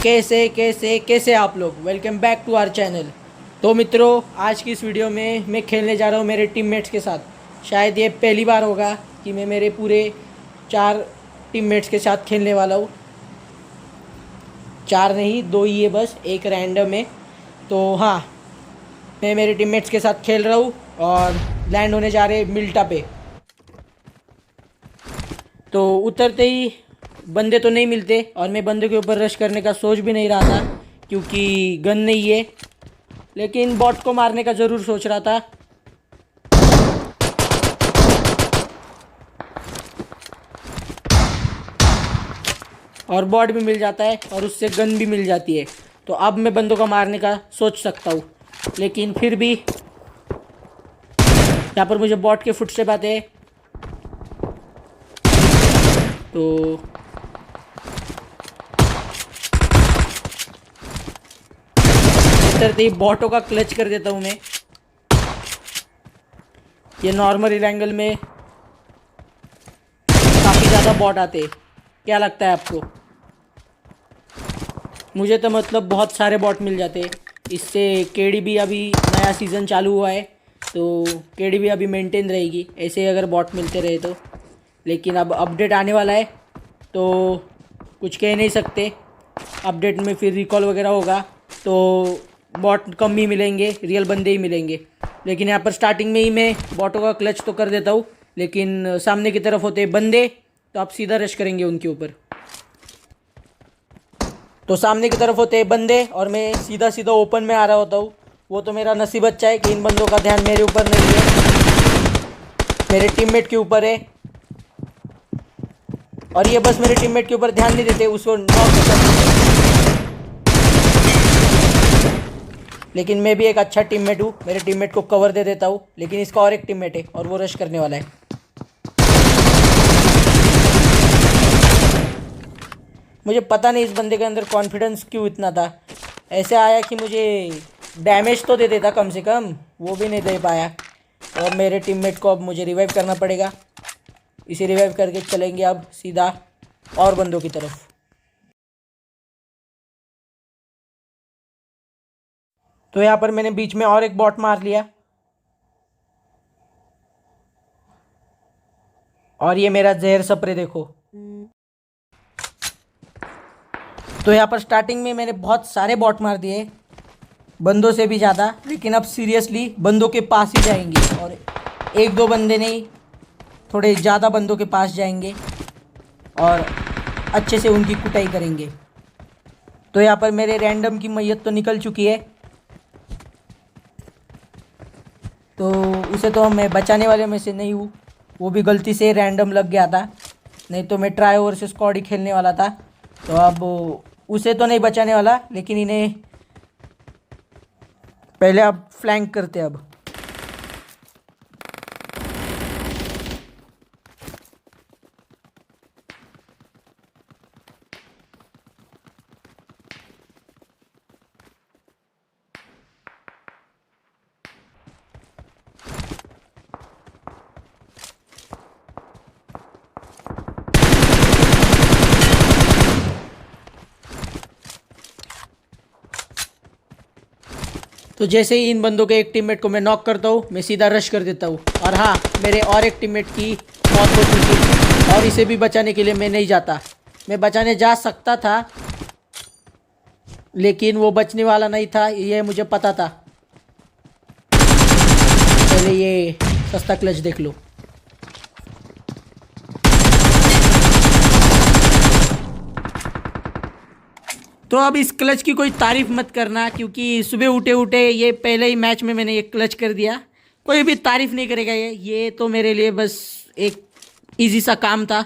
कैसे कैसे कैसे आप लोग, welcome back to our channel. तो मित्रों, आज की इस वीडियो में मैं खेलने जा रहा हूँ मेरे टीममेट्स के साथ। शायद ये पहली बार होगा कि मैं मेरे पूरे 4 टीममेट्स के साथ खेलने वाला हूँ। 4 नहीं, 2 ही है बस, एक रैंडम है। तो हाँ, मैं मेरे टीममेट्स के साथ खेल रहा हूँ और लैंड होने जा रहे मिल्टा पे। तो उतरते ही बंदे तो नहीं मिलते और मैं बंदे के ऊपर रश करने का सोच भी नहीं रहा था क्योंकि गन नहीं है, लेकिन बॉट को मारने का ज़रूर सोच रहा था। और बॉट भी मिल जाता है और उससे गन भी मिल जाती है, तो अब मैं बंदों का मारने का सोच सकता हूँ। लेकिन फिर भी यहाँ पर मुझे बॉट के फुटस्टेप आते हैं, तो उतरते ही बॉटों का क्लच कर देता हूँ मैं। ये नॉर्मल एंगल में काफ़ी ज़्यादा बॉट आते हैं। क्या लगता है आपको? मुझे तो मतलब बहुत सारे बॉट मिल जाते। इससे केडी अभी नया सीज़न चालू हुआ है, तो केडी अभी मेंटेन रहेगी ऐसे अगर बॉट मिलते रहे तो। लेकिन अब अपडेट आने वाला है तो कुछ कह नहीं सकते। अपडेट में फिर रिकॉल वगैरह होगा तो बॉट कम ही मिलेंगे, रियल बंदे ही मिलेंगे। लेकिन यहाँ पर स्टार्टिंग में ही मैं बॉटों का क्लच तो कर देता हूँ, लेकिन सामने की तरफ होते बंदे तो आप सीधा रश करेंगे उनके ऊपर। तो सामने की तरफ होते हैं बंदे और मैं सीधा सीधा ओपन में आ रहा होता हूँ। वो तो मेरा नसीब अच्छा है कि इन बंदों का ध्यान मेरे ऊपर नहीं है, मेरे टीममेट के ऊपर है। और ये बस मेरे टीममेट के ऊपर ध्यान नहीं देते, उसको नॉक कर देते। लेकिन मैं भी एक अच्छा टीममेट हूँ, मेरे टीममेट को कवर दे देता हूँ। लेकिन इसका और एक टीममेट है और वो रश करने वाला है। मुझे पता नहीं इस बंदे के अंदर कॉन्फिडेंस क्यों इतना था। ऐसे आया कि मुझे डैमेज तो दे देता कम से कम, वो भी नहीं दे पाया। और मेरे टीममेट को अब मुझे रिवाइव करना पड़ेगा। इसे रिवाइव करके चलेंगे अब सीधा और बंदों की तरफ। तो यहाँ पर मैंने बीच में और एक बॉट मार लिया और ये मेरा जहर स्प्रे देखो। तो यहाँ पर स्टार्टिंग में मैंने बहुत सारे बॉट मार दिए, बंदों से भी ज़्यादा। लेकिन अब सीरियसली बंदों के पास ही जाएंगे और एक दो बंदे नहीं, थोड़े ज़्यादा बंदों के पास जाएंगे और अच्छे से उनकी कुटाई करेंगे। तो यहाँ पर मेरे रैंडम की मैयत तो निकल चुकी है, तो उसे तो मैं बचाने वाले में से नहीं हूँ। वो भी गलती से रैंडम लग गया था, नहीं तो मैं ट्राई वर्सेस स्क्वाड ही खेलने वाला था। तो अब उसे तो नहीं बचाने वाला, लेकिन इन्हें पहले अब फ्लैंक करते अब। तो जैसे ही इन बंदों के एक टीममेट को मैं नॉक करता हूँ, मैं सीधा रश कर देता हूँ। और हाँ, मेरे और एक टीममेट की मौत हो चुकी है और इसे भी बचाने के लिए मैं नहीं जाता। मैं बचाने जा सकता था लेकिन वो बचने वाला नहीं था, ये मुझे पता था। पहले ये सस्ता क्लच देख लो। तो अब इस क्लच की कोई तारीफ मत करना, क्योंकि सुबह उठे उठे ये पहले ही मैच में मैंने ये क्लच कर दिया। कोई भी तारीफ नहीं करेगा। ये तो मेरे लिए बस एक इजी सा काम था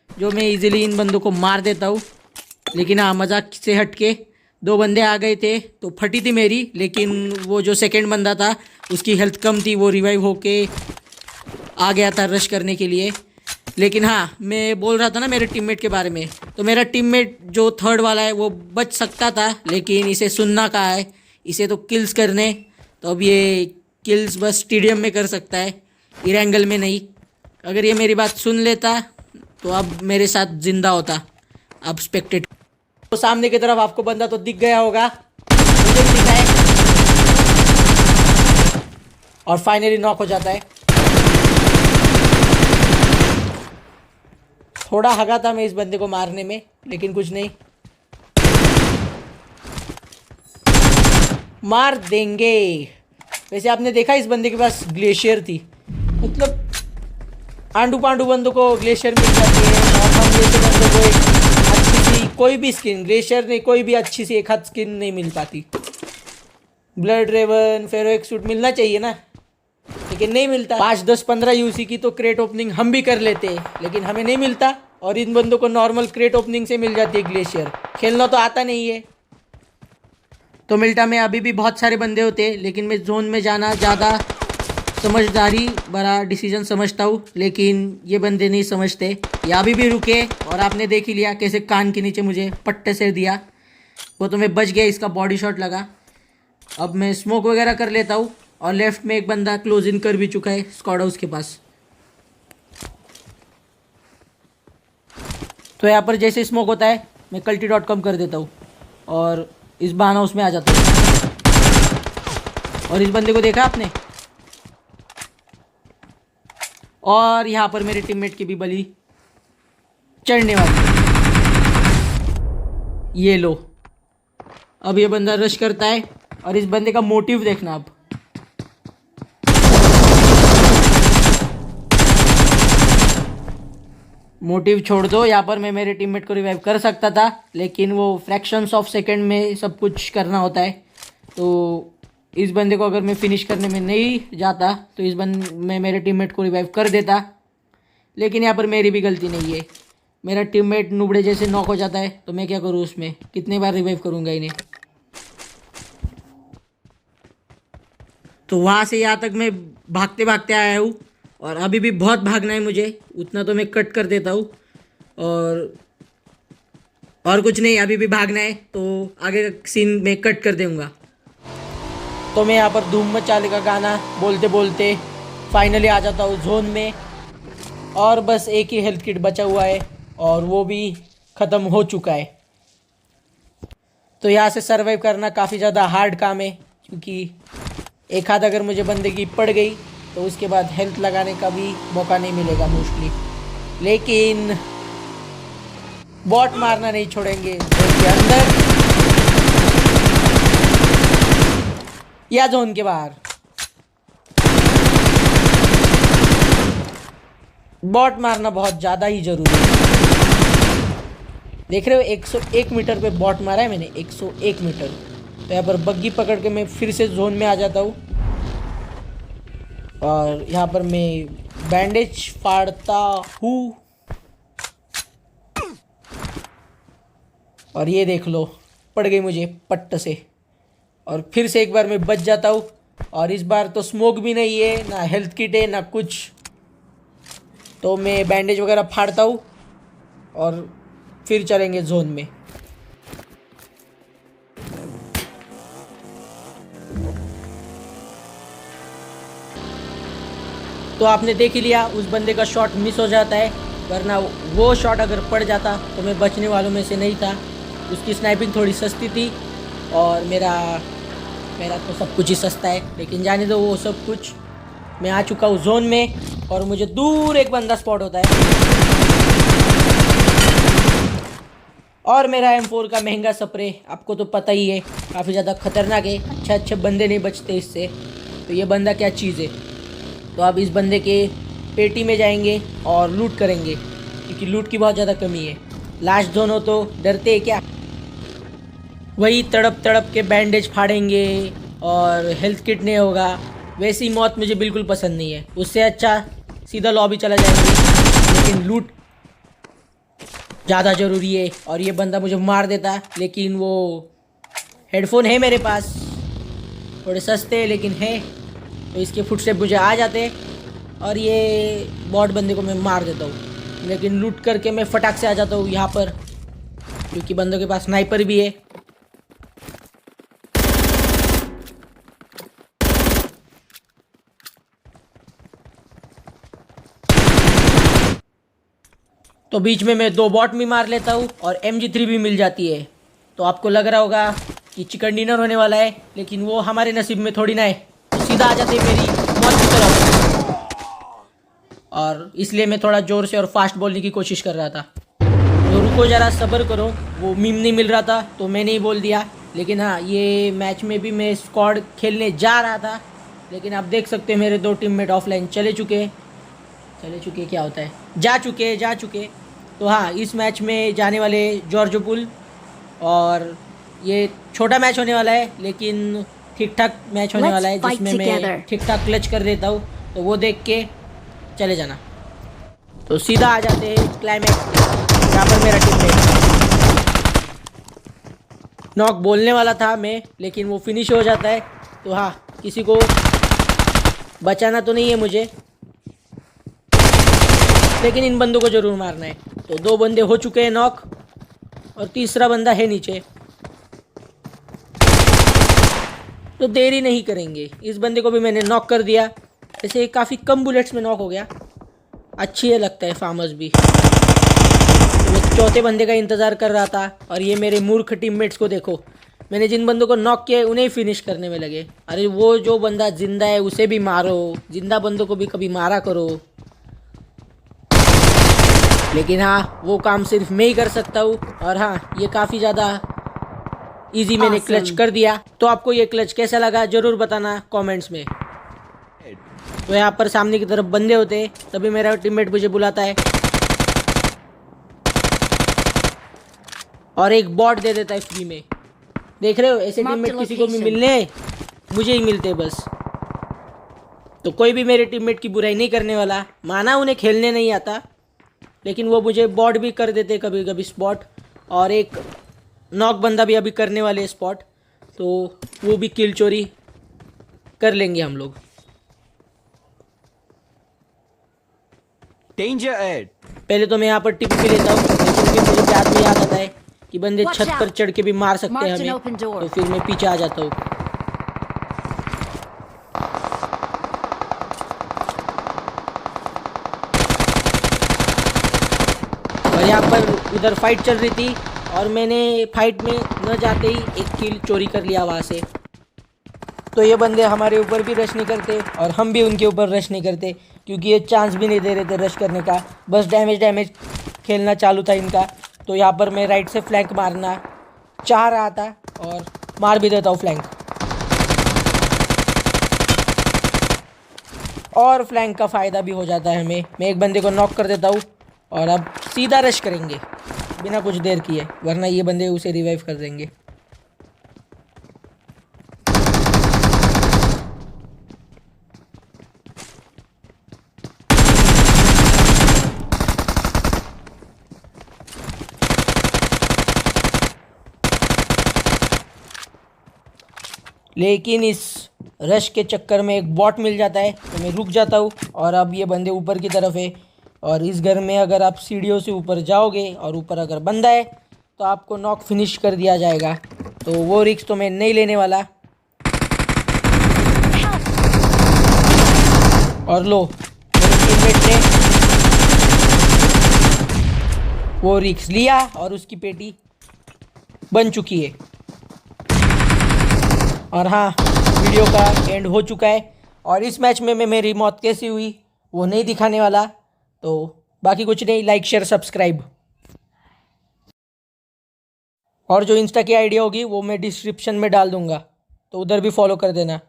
जो मैं इजीली इन बंदों को मार देता हूँ। लेकिन हाँ, मजाक से हट के 2 बंदे आ गए थे तो फटी थी मेरी। लेकिन वो जो सेकंड बंदा था उसकी हेल्थ कम थी, वो रिवाइव होके आ गया था रश करने के लिए। लेकिन हाँ, मैं बोल रहा था ना मेरे टीममेट के बारे में, तो मेरा टीममेट जो थर्ड वाला है वो बच सकता था, लेकिन इसे सुनना कहा है, इसे तो किल्स करने। तो अब ये किल्स बस स्टेडियम में कर सकता है, इरेंगल में नहीं। अगर ये मेरी बात सुन लेता तो अब मेरे साथ ज़िंदा होता। अब स्पेक्टेट तो सामने की तरफ आपको बंदा तो दिख गया होगा, मुझे भी दिखा है, और फाइनली नॉक हो जाता है। थोड़ा हगा था मैं इस बंदे को मारने में, लेकिन कुछ नहीं, मार देंगे। वैसे आपने देखा इस बंदे के पास ग्लेशियर थी, मतलब आंडू पांडू बंदों को ग्लेशियर मिल जाती है, और हम जैसे बंदों को एक अच्छी सी कोई भी स्किन, ग्लेशियर नहीं कोई भी अच्छी सी एक हाथ स्किन नहीं मिल पाती। ब्लड रेवन फेरोइक सूट मिलना चाहिए ना, लेकिन नहीं मिलता। 5 10 15 यूसी की तो क्रेट ओपनिंग हम भी कर लेते हैं, लेकिन हमें नहीं मिलता, और इन बंदों को नॉर्मल क्रेट ओपनिंग से मिल जाती है ग्लेशियर। खेलना तो आता नहीं है। तो मिल्टा में अभी भी बहुत सारे बंदे होते हैं, लेकिन मैं जोन में जाना ज़्यादा समझदारी बड़ा डिसीजन समझता हूँ, लेकिन ये बंदे नहीं समझते। ये अभी भी रुके, और आपने देख ही लिया कैसे कान के नीचे मुझे पट्टे से दिया, वो तो मैं बच गया, इसका बॉडी शॉट लगा। अब मैं स्मोक वगैरह कर लेता हूँ, और लेफ्ट में एक बंदा क्लोज इन कर भी चुका है स्क्वाड हाउस के पास। तो यहाँ पर जैसे स्मोक होता है मैं culti.com कर देता हूँ, और इस बान हाउस में आ जाता हूँ। और इस बंदे को देखा आपने, और यहाँ पर मेरे टीममेट की भी बलि चढ़ने वाली। ये लो, अब ये बंदा रश करता है, और इस बंदे का मोटिव देखना अब। मोटिव छोड़ दो, यहाँ पर मैं मेरे टीममेट को रिवाइव कर सकता था, लेकिन वो फ्रैक्शंस ऑफ सेकंड में सब कुछ करना होता है। तो इस बंदे को अगर मैं फिनिश करने में नहीं जाता तो मैं मेरे टीममेट को रिवाइव कर देता, लेकिन यहाँ पर मेरी भी गलती नहीं है। मेरा टीममेट नुबड़े जैसे नॉक हो जाता है, तो मैं क्या करूँ उसमें, कितने बार रिवाइव करूँगा इन्हें। तो वहाँ से यहाँ तक मैं भागते भागते आया हूँ, और अभी भी बहुत भागना है मुझे, उतना तो मैं कट कर देता हूँ। और कुछ नहीं, अभी भी भागना है, तो आगे का सीन मैं कट कर दूँगा। तो मैं यहाँ पर धूम मचाले का गाना बोलते बोलते फाइनली आ जाता हूँ जोन में, और बस एक ही हेल्थ किट बचा हुआ है, और वो भी ख़त्म हो चुका है। तो यहाँ से सर्वाइव करना काफ़ी ज़्यादा हार्ड काम है, क्योंकि एक हाथ अगर मुझे बंदे की पड़ गई तो उसके बाद हेल्थ लगाने का भी मौका नहीं मिलेगा मोस्टली। लेकिन बॉट मारना नहीं छोड़ेंगे जोन के अंदर या जोन के बाहर। बॉट मारना बहुत ज़्यादा ही ज़रूरी है। देख रहे हो 101 मीटर पे बॉट मारा है मैंने, 101 मीटर। तो यहाँ पर बग्गी पकड़ के मैं फिर से जोन में आ जाता हूँ, और यहाँ पर मैं बैंडेज फाड़ता हूँ, और ये देख लो पड़ गई मुझे पट्ट से, और फिर से एक बार मैं बच जाता हूँ। और इस बार तो स्मोक भी नहीं है, ना हेल्थ किट है, ना कुछ। तो मैं बैंडेज वगैरह फाड़ता हूँ, और फिर चलेंगे जोन में। तो आपने देख ही लिया, उस बंदे का शॉट मिस हो जाता है, वरना वो शॉट अगर पड़ जाता तो मैं बचने वालों में से नहीं था। उसकी स्नाइपिंग थोड़ी सस्ती थी, और मेरा तो सब कुछ ही सस्ता है, लेकिन जाने दो वो सब कुछ। मैं आ चुका हूँ जोन में, और मुझे दूर एक बंदा स्पॉट होता है, और मेरा M4 का महंगा स्प्रे आपको तो पता ही है, काफ़ी ज़्यादा खतरनाक है। अच्छे बंदे नहीं बचते इससे, तो ये बंदा क्या चीज़ है। तो अब इस बंदे के पेटी में जाएंगे और लूट करेंगे, क्योंकि लूट की बहुत ज़्यादा कमी है। लास्ट जोन हो तो डरते हैं क्या। वही तड़प तड़प के बैंडेज फाड़ेंगे, और हेल्थ किट नहीं होगा। वैसी मौत मुझे बिल्कुल पसंद नहीं है, उससे अच्छा सीधा लॉबी चला जाएंगे। लेकिन लूट ज़्यादा ज़रूरी है, और ये बंदा मुझे मार देता, लेकिन वो हेडफोन है मेरे पास, थोड़े सस्ते लेकिन है, तो इसके फुटस्टेप मुझे आ जाते, और ये बॉट बंदे को मैं मार देता हूँ। लेकिन लूट करके मैं फटाक से आ जाता हूँ यहाँ पर, क्योंकि बंदों के पास स्नाइपर भी है। तो बीच में मैं 2 बॉट भी मार लेता हूँ, और MG3 भी मिल जाती है। तो आपको लग रहा होगा कि चिकन डिनर होने वाला है, लेकिन वो हमारे नसीब में थोड़ी ना है। तो सीधा आ जाते मेरी मौत की तरफ, और इसलिए मैं थोड़ा ज़ोर से और फास्ट बोलने की कोशिश कर रहा था। तो रुको ज़रा, सब्र करो। वो मीम नहीं मिल रहा था तो मैंने ही बोल दिया। लेकिन हाँ, ये मैच में भी मैं स्क्वाड खेलने जा रहा था, लेकिन आप देख सकते हैं मेरे 2 टीममेट ऑफलाइन चले चुके क्या होता है, जा चुके। तो हाँ, इस मैच में जाने वाले जॉर्जो पुल, और ये छोटा मैच होने वाला है लेकिन ठीक ठाक मैच होने वाला है, जिसमें मैं ठीक ठाक क्लच कर देता हूँ। तो वो देख के चले जाना। तो सीधा आ जाते हैं क्लाइमैक्स, यहाँ पर मेरा टीममेट नॉक बोलने वाला था मैं, लेकिन वो फिनिश हो जाता है। तो हाँ, किसी को बचाना तो नहीं है मुझे, लेकिन इन बंदों को ज़रूर मारना है। तो 2 बंदे हो चुके हैं नॉक, और तीसरा बंदा है नीचे। तो देरी नहीं करेंगे, इस बंदे को भी मैंने नॉक कर दिया। ऐसे काफ़ी कम बुलेट्स में नॉक हो गया, अच्छी है लगता है फार्मर्स भी। तो मैं चौथे बंदे का इंतज़ार कर रहा था, और ये मेरे मूर्ख टीममेट्स को देखो, मैंने जिन बंदों को नॉक किया उन्हें ही फिनिश करने में लगे। अरे वो जो बंदा जिंदा है उसे भी मारो, जिंदा बंदों को भी कभी मारा करो। लेकिन हाँ, वो काम सिर्फ मैं ही कर सकता हूँ। और हाँ, ये काफ़ी ज़्यादा इजी मैंने क्लच कर दिया। तो आपको ये क्लच कैसा लगा ज़रूर बताना कमेंट्स में। तो यहाँ पर सामने की तरफ बंदे होते हैं, तभी मेरा टीममेट मुझे बुलाता है और एक बॉट दे देता है फ्री में। देख रहे हो, ऐसे टीममेट किसी को भी मिलने, मुझे ही मिलते बस। तो कोई भी मेरे टीममेट की बुराई नहीं करने वाला, माना उन्हें खेलने नहीं आता, लेकिन वो मुझे बॉट भी कर देते कभी कभी स्पॉट। और एक नॉक बंदा भी अभी करने वाले स्पॉट, तो वो भी किल चोरी कर लेंगे हम लोग। Danger ad. पहले तो मैं यहाँ पर टिप भी लेता हूँ, लेकिन फिर मुझे बाद में याद आता है कि बंदे छत पर चढ़ के भी मार सकते हैं हमें, तो फिर मैं पीछे आ जाता हूँ। और यहाँ पर उधर फाइट चल रही थी, और मैंने फाइट में न जाते ही एक किल चोरी कर लिया वहाँ से। तो ये बंदे हमारे ऊपर भी रश नहीं करते, और हम भी उनके ऊपर रश नहीं करते, क्योंकि ये चांस भी नहीं दे रहे थे रश करने का। बस डैमेज खेलना चालू था इनका। तो यहाँ पर मैं राइट से फ्लैंक मारना चाह रहा था, और मार भी देता हूँ फ्लैंक। और फ्लैंक का फ़ायदा भी हो जाता है हमें। मैं एक बंदे को नॉक कर देता हूँ, और अब सीधा रश करेंगे बिना कुछ देर किए, वरना ये बंदे उसे रिवाइव कर देंगे। लेकिन इस रश के चक्कर में एक बॉट मिल जाता है, तो मैं रुक जाता हूँ। और अब ये बंदे ऊपर की तरफ है, और इस घर में अगर आप सीढ़ियों से ऊपर जाओगे और ऊपर अगर बंदा है तो आपको नॉक फिनिश कर दिया जाएगा। तो वो रिस्क तो मैं नहीं लेने वाला। और लो, मेरे टीममेट ने वो रिस्क लिया, और उसकी पेटी बन चुकी है। और हाँ, वीडियो का एंड हो चुका है, और इस मैच में मेरी मौत कैसी हुई वो नहीं दिखाने वाला। तो बाकी कुछ नहीं, लाइक शेयर सब्सक्राइब, और जो इंस्टा की आईडी होगी वो मैं डिस्क्रिप्शन में डाल दूंगा, तो उधर भी फॉलो कर देना।